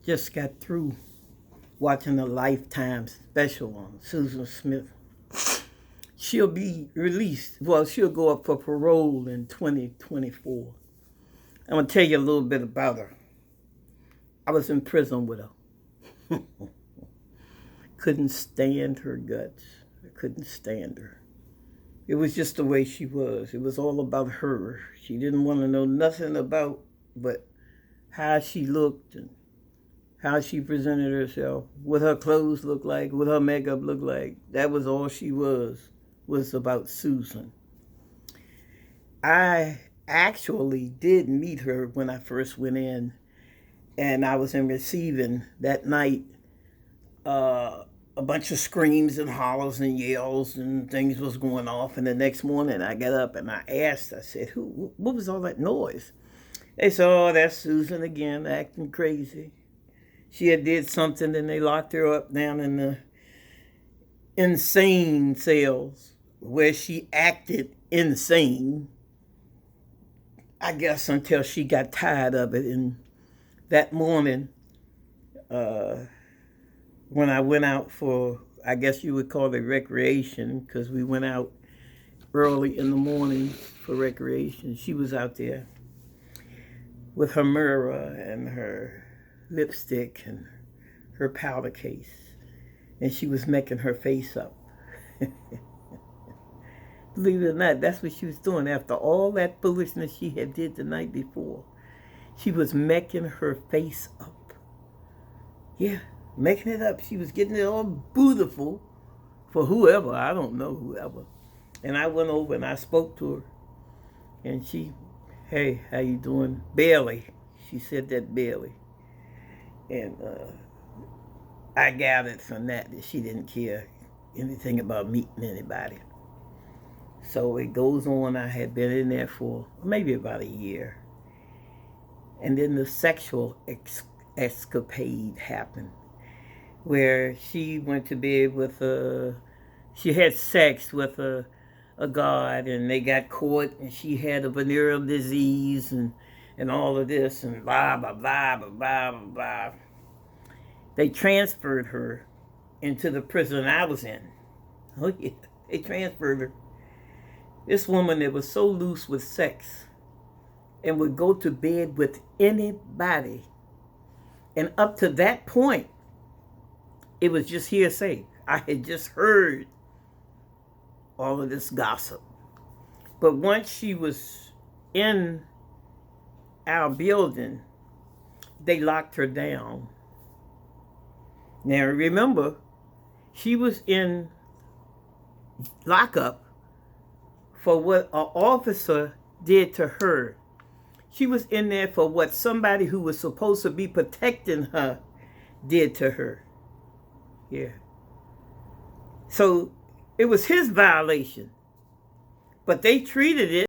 just got through watching a Lifetime special on Susan Smith. She'll be released. Well, she'll go up for parole in 2024. I'm going to tell you a little bit about her. I was in prison with her. Couldn't stand her guts. I couldn't stand her. It was just the way she was. It was all about her. She didn't want to know nothing about but how she looked and how she presented herself, what her clothes looked like, what her makeup looked like. That was all she was about Susan. I actually did meet her when I first went in, and I was in receiving that night. A bunch of screams and hollers and yells and things was going off. And the next morning I got up and I asked, I said, what was all that noise? They said, oh, that's Susan again, acting crazy. She had did something and they locked her up down in the insane cells where she acted insane, I guess, until she got tired of it. And that morning, when I went out for, I guess you would call it recreation, because we went out early in the morning for recreation, she was out there with her mirror and her lipstick and her powder case, and she was making her face up. Believe it or not, that's what she was doing after all that foolishness she had did the night before. She was making her face up. Yeah, making it up. She was getting it all beautiful for whoever. I don't know whoever. And I went over and I spoke to her. And she, hey, how you doing? Barely. She said that barely. And I gathered from that she didn't care anything about meeting anybody. So it goes on. I had been in there for maybe about a year. And then the sexual escapade happened, where she went to bed with she had sex with a guard, and they got caught, and she had a venereal disease and all of this, and blah, blah, blah, blah, blah, blah, blah. They transferred her into the prison I was in. Oh, yeah, they transferred her. This woman that was so loose with sex and would go to bed with anybody. And up to that point, it was just hearsay. I had just heard all of this gossip. But once she was in our building, they locked her down. Now remember, she was in lockup for what an officer did to her. She was in there for what somebody who was supposed to be protecting her did to her. Yeah. So it was his violation. But they treated it